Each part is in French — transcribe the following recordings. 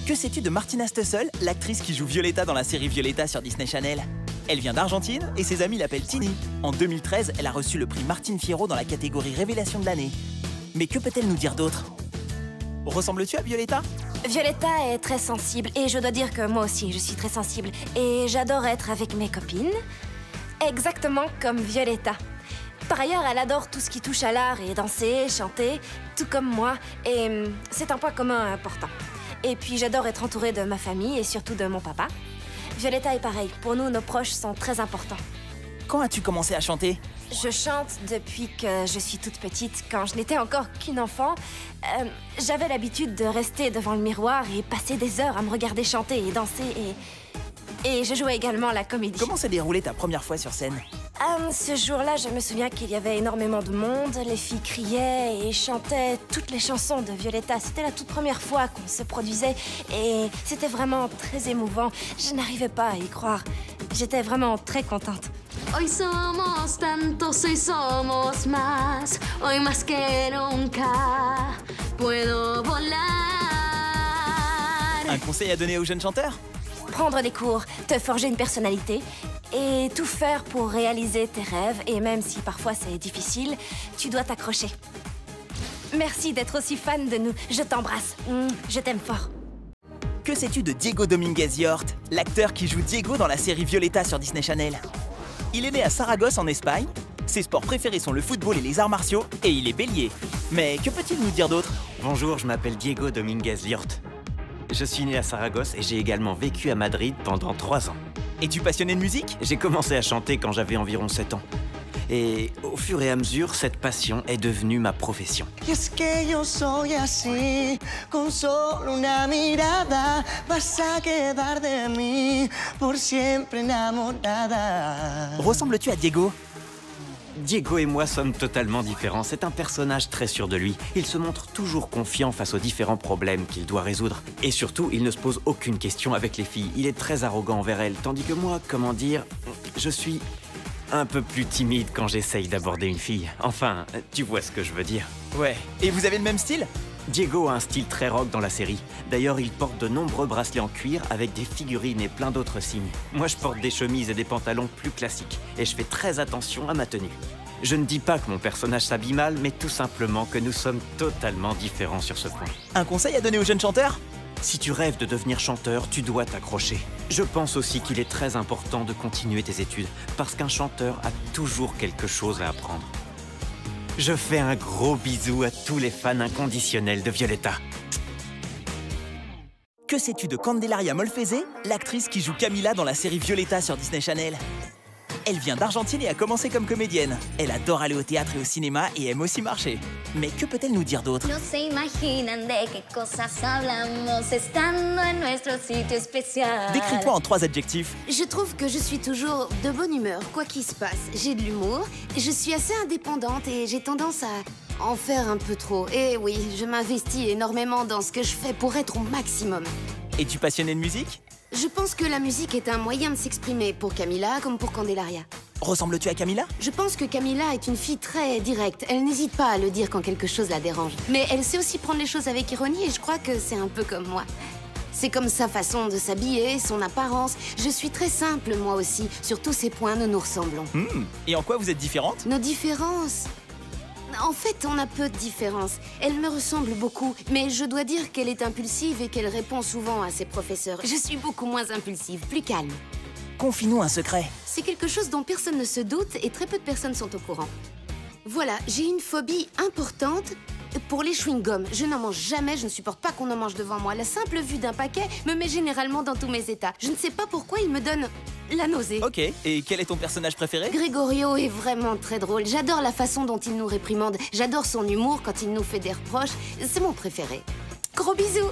Que sais-tu de Martina Stoessel, l'actrice qui joue Violetta dans la série Violetta sur Disney Channel? Elle vient d'Argentine et ses amis l'appellent Tini. En 2013, elle a reçu le prix Martine Fierro dans la catégorie Révélation de l'année. Mais que peut-elle nous dire d'autre? Ressembles-tu à Violetta? Violetta est très sensible et je dois dire que moi aussi je suis très sensible. Et j'adore être avec mes copines, exactement comme Violetta. Par ailleurs, elle adore tout ce qui touche à l'art et danser, chanter, tout comme moi. Et c'est un point commun important. Et puis j'adore être entourée de ma famille et surtout de mon papa. Violetta est pareil. Pour nous, nos proches sont très importants. Quand as-tu commencé à chanter? Je chante depuis que je suis toute petite. Quand je n'étais encore qu'une enfant, j'avais l'habitude de rester devant le miroir et passer des heures à me regarder chanter et danser. Et je jouais également la comédie. Comment s'est déroulée ta première fois sur scène? Ce jour-là, je me souviens qu'il y avait énormément de monde. Les filles criaient et chantaient toutes les chansons de Violetta. C'était la toute première fois qu'on se produisait et c'était vraiment très émouvant. Je n'arrivais pas à y croire. J'étais vraiment très contente. Hoy somos tantos y somos más. Hoy más que nunca puedo volar. Un conseil à donner aux jeunes chanteurs? Prendre des cours, te forger une personnalité et tout faire pour réaliser tes rêves. Et même si parfois c'est difficile, tu dois t'accrocher. Merci d'être aussi fan de nous. Je t'embrasse. Je t'aime fort. Que sais-tu de Diego Dominguez Llort, l'acteur qui joue Diego dans la série Violetta sur Disney Channel? Il est né à Saragosse en Espagne. Ses sports préférés sont le football et les arts martiaux, et il est bélier. Mais que peut-il nous dire d'autre? Bonjour, je m'appelle Diego Dominguez Llort. Je suis né à Saragosse et j'ai également vécu à Madrid pendant 3 ans. Es-tu passionné de musique? J'ai commencé à chanter quand j'avais environ 7 ans. Et au fur et à mesure, cette passion est devenue ma profession. Y es que yo soy así, con solo una mirada, vas a quedar de mí por siempre enamorada. Ressembles-tu à Diego? Diego et moi sommes totalement différents. C'est un personnage très sûr de lui. Il se montre toujours confiant face aux différents problèmes qu'il doit résoudre. Et surtout, il ne se pose aucune question avec les filles. Il est très arrogant envers elles. Tandis que moi, comment dire, je suis un peu plus timide quand j'essaye d'aborder une fille. Enfin, tu vois ce que je veux dire. Ouais. Et vous avez le même style? Diego a un style très rock dans la série. D'ailleurs, il porte de nombreux bracelets en cuir avec des figurines et plein d'autres signes. Moi, je porte des chemises et des pantalons plus classiques. Et je fais très attention à ma tenue. Je ne dis pas que mon personnage s'habille mal, mais tout simplement que nous sommes totalement différents sur ce point. Un conseil à donner aux jeunes chanteurs? Si tu rêves de devenir chanteur, tu dois t'accrocher. Je pense aussi qu'il est très important de continuer tes études, parce qu'un chanteur a toujours quelque chose à apprendre. Je fais un gros bisou à tous les fans inconditionnels de Violetta. Que sais-tu de Candelaria Molfese, l'actrice qui joue Camila dans la série Violetta sur Disney Channel? Elle vient d'Argentine et a commencé comme comédienne. Elle adore aller au théâtre et au cinéma et aime aussi marcher. Mais que peut-elle nous dire d'autre? No se imaginan de qué cosas hablamos estando en nuestro sitio especial. Décris-toi en 3 adjectifs. Je trouve que je suis toujours de bonne humeur, quoi qu'il se passe. J'ai de l'humour, je suis assez indépendante et j'ai tendance à en faire un peu trop. Et oui, je m'investis énormément dans ce que je fais pour être au maximum. Es-tu passionné de musique? Je pense que la musique est un moyen de s'exprimer pour Camila comme pour Candelaria. Ressembles-tu à Camila? Je pense que Camila est une fille très directe. Elle n'hésite pas à le dire quand quelque chose la dérange. Mais elle sait aussi prendre les choses avec ironie et je crois que c'est un peu comme moi. C'est comme sa façon de s'habiller, son apparence. Je suis très simple, moi aussi. Sur tous ces points, nous nous ressemblons. Et en quoi vous êtes différentes? Nos différences... En fait, on a peu de différences. Elle me ressemble beaucoup, mais je dois dire qu'elle est impulsive et qu'elle répond souvent à ses professeurs. Je suis beaucoup moins impulsive, plus calme. Confie-nous un secret. C'est quelque chose dont personne ne se doute et très peu de personnes sont au courant. Voilà, j'ai une phobie importante pour les chewing-gums. Je n'en mange jamais, je ne supporte pas qu'on en mange devant moi. La simple vue d'un paquet me met généralement dans tous mes états. Je ne sais pas pourquoi il me donne la nausée. Ok, et quel est ton personnage préféré? Gregorio est vraiment très drôle. J'adore la façon dont il nous réprimande. J'adore son humour quand il nous fait des reproches. C'est mon préféré. Gros bisous!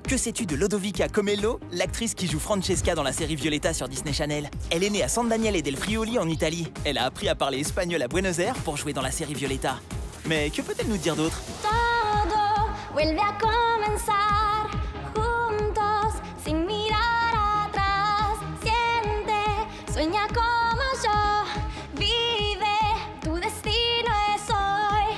Que sais-tu de Lodovica Comello, l'actrice qui joue Francesca dans la série Violetta sur Disney Channel? Elle est née à San Daniele del Friuli en Italie. Elle a appris à parler espagnol à Buenos Aires pour jouer dans la série Violetta. Mais que peut-elle nous dire d'autre? Todo vuelve a comenzar juntos sin mirar atrás. Siente, sueña como yo, vive, tu destino es hoy.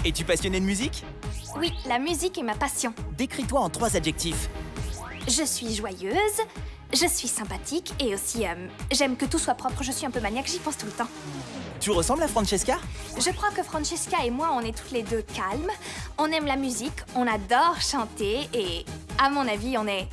Es-tu passionné de musique? Oui, la musique est ma passion. Décris-toi en 3 adjectifs. Je suis joyeuse, je suis sympathique et aussi, j'aime que tout soit propre. Je suis un peu maniaque, j'y pense tout le temps. Tu ressembles à Francesca? Je crois que Francesca et moi, on est toutes les deux calmes. On aime la musique, on adore chanter et, à mon avis, on est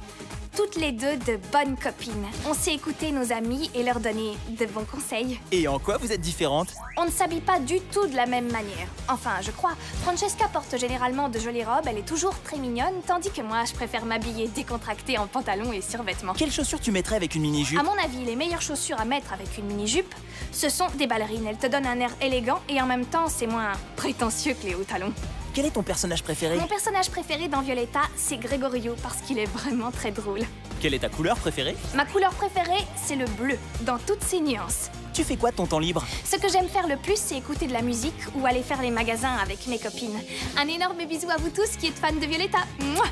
toutes les deux de bonnes copines. On sait écouter nos amis et leur donner de bons conseils. Et en quoi vous êtes différentes? On ne s'habille pas du tout de la même manière. Enfin, je crois. Francesca porte généralement de jolies robes, elle est toujours très mignonne, tandis que moi, je préfère m'habiller décontractée en pantalon et survêtements. Quelles chaussures tu mettrais avec une mini-jupe? À mon avis, les meilleures chaussures à mettre avec une mini-jupe, ce sont des ballerines. Elles te donnent un air élégant et en même temps, c'est moins prétentieux que les hauts talons. Quel est ton personnage préféré? Mon personnage préféré dans Violetta, c'est Gregorio, parce qu'il est vraiment très drôle. Quelle est ta couleur préférée? Ma couleur préférée, c'est le bleu, dans toutes ses nuances. Tu fais quoi de ton temps libre? Ce que j'aime faire le plus, c'est écouter de la musique ou aller faire les magasins avec mes copines. Un énorme bisou à vous tous qui êtes fans de Violetta. Mouah!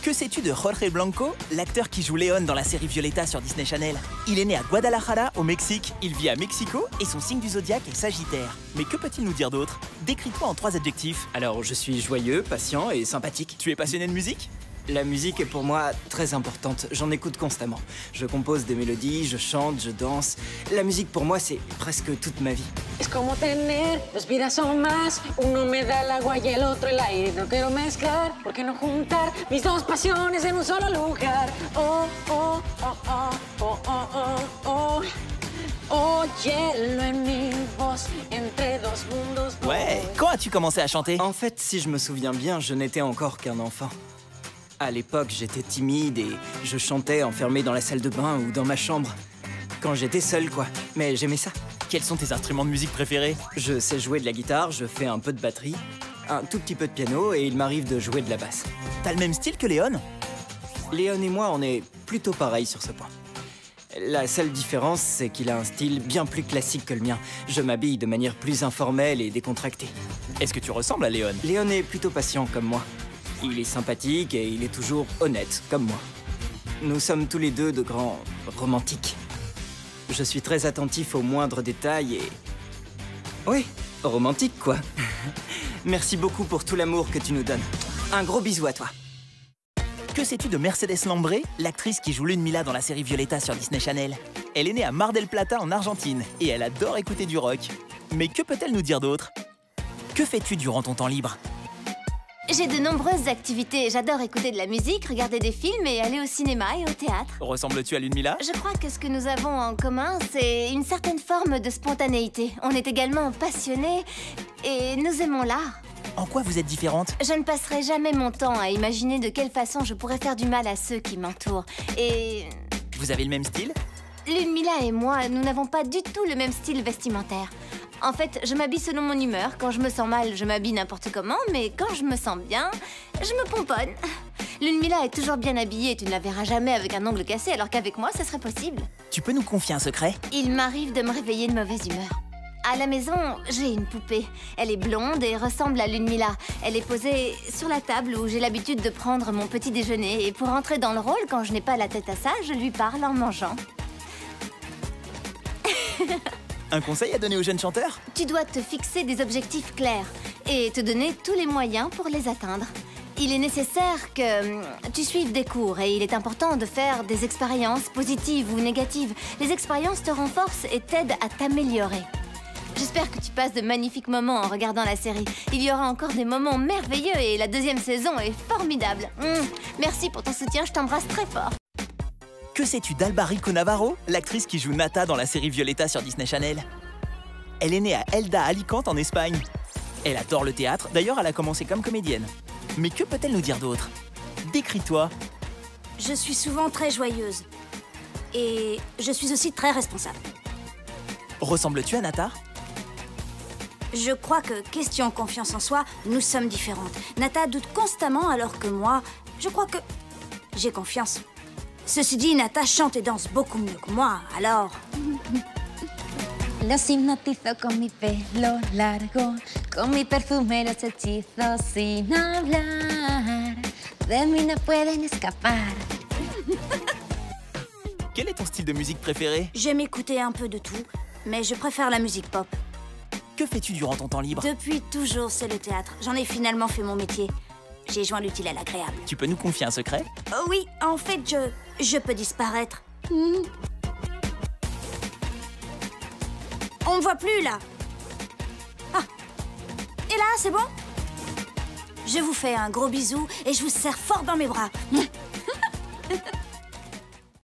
Que sais-tu de Jorge Blanco, l'acteur qui joue Léon dans la série Violetta sur Disney Channel? Il est né à Guadalajara, au Mexique. Il vit à Mexico et son signe du zodiaque est Sagittaire. Mais que peut-il nous dire d'autre? Décris-toi en 3 adjectifs. Alors, je suis joyeux, patient et sympathique. Tu es passionné de musique? La musique est pour moi très importante, j'en écoute constamment. Je compose des mélodies, je chante, je danse. La musique pour moi, c'est presque toute ma vie. Es como tener 2 vidas o más. Uno me da el agua y el otro el aire. No quiero mezclar, ¿por qué no juntar mis 2 pasiones en un solo lugar? Oh, oh, oh, oh, oh, oh, oh, oh. Óyelo en mi voz, entre 2 mundos. Ouais, quand as-tu commencé à chanter? En fait, si je me souviens bien, je n'étais encore qu'un enfant. À l'époque, j'étais timide et je chantais enfermé dans la salle de bain ou dans ma chambre. Quand j'étais seul, quoi. Mais j'aimais ça. Quels sont tes instruments de musique préférés? Je sais jouer de la guitare, je fais un peu de batterie, un tout petit peu de piano et il m'arrive de jouer de la basse. T'as le même style que Léon? Léon et moi, on est plutôt pareils sur ce point. La seule différence, c'est qu'il a un style bien plus classique que le mien. Je m'habille de manière plus informelle et décontractée. Est-ce que tu ressembles à Léon? Léon est plutôt patient comme moi. Il est sympathique et il est toujours honnête, comme moi. Nous sommes tous les deux de grands romantiques. Je suis très attentif aux moindres détails et... Oui, romantique, quoi. Merci beaucoup pour tout l'amour que tu nous donnes. Un gros bisou à toi. Que sais-tu de Mercedes Lambré, l'actrice qui joue Ludmilla dans la série Violetta sur Disney Channel? Elle est née à Mar del Plata en Argentine et elle adore écouter du rock. Mais que peut-elle nous dire d'autre? Que fais-tu durant ton temps libre? J'ai de nombreuses activités. J'adore écouter de la musique, regarder des films et aller au cinéma et au théâtre. Ressembles-tu à Ludmilla? Je crois que ce que nous avons en commun, c'est une certaine forme de spontanéité. On est également passionnés et nous aimons l'art. En quoi vous êtes différentes? Je ne passerai jamais mon temps à imaginer de quelle façon je pourrais faire du mal à ceux qui m'entourent. Et... Vous avez le même style? Ludmilla et moi, nous n'avons pas du tout le même style vestimentaire. En fait, je m'habille selon mon humeur. Quand je me sens mal, je m'habille n'importe comment, mais quand je me sens bien, je me pomponne. Ludmilla est toujours bien habillée et tu ne la verras jamais avec un ongle cassé, alors qu'avec moi, ça serait possible. Tu peux nous confier un secret? Il m'arrive de me réveiller de mauvaise humeur. À la maison, j'ai une poupée. Elle est blonde et ressemble à Ludmilla. Elle est posée sur la table où j'ai l'habitude de prendre mon petit déjeuner. Et pour entrer dans le rôle, quand je n'ai pas la tête à ça, je lui parle en mangeant. Un conseil à donner aux jeunes chanteurs? Tu dois te fixer des objectifs clairs et te donner tous les moyens pour les atteindre. Il est nécessaire que tu suives des cours et il est important de faire des expériences positives ou négatives. Les expériences te renforcent et t'aident à t'améliorer. J'espère que tu passes de magnifiques moments en regardant la série. Il y aura encore des moments merveilleux et la 2e saison est formidable. Merci pour ton soutien, je t'embrasse très fort. Que sais-tu d'Alba Rico Navarro, l'actrice qui joue Nata dans la série Violetta sur Disney Channel? Elle est née à Elda, Alicante, en Espagne. Elle adore le théâtre, d'ailleurs elle a commencé comme comédienne. Mais que peut-elle nous dire d'autre? Décris-toi. Je suis souvent très joyeuse. Et je suis aussi très responsable. Ressembles-tu à Nata? Je crois que, question confiance en soi, nous sommes différentes. Nata doute constamment alors que moi, je crois que j'ai confiance. Ceci dit, Nata chante et danse beaucoup mieux que moi, alors... Los hipnotizo con mi pelo largo, con mi perfume los hechizo sin hablar. De mí no pueden escapar. Quel est ton style de musique préféré? J'aime écouter un peu de tout, mais je préfère la musique pop. Que fais-tu durant ton temps libre? Depuis toujours, c'est le théâtre. J'en ai finalement fait mon métier. J'ai joint l'utile à l'agréable. Tu peux nous confier un secret? Oui, en fait, je peux disparaître. On me voit plus, là. Ah. Et là, c'est bon? Je vous fais un gros bisou et je vous serre fort dans mes bras.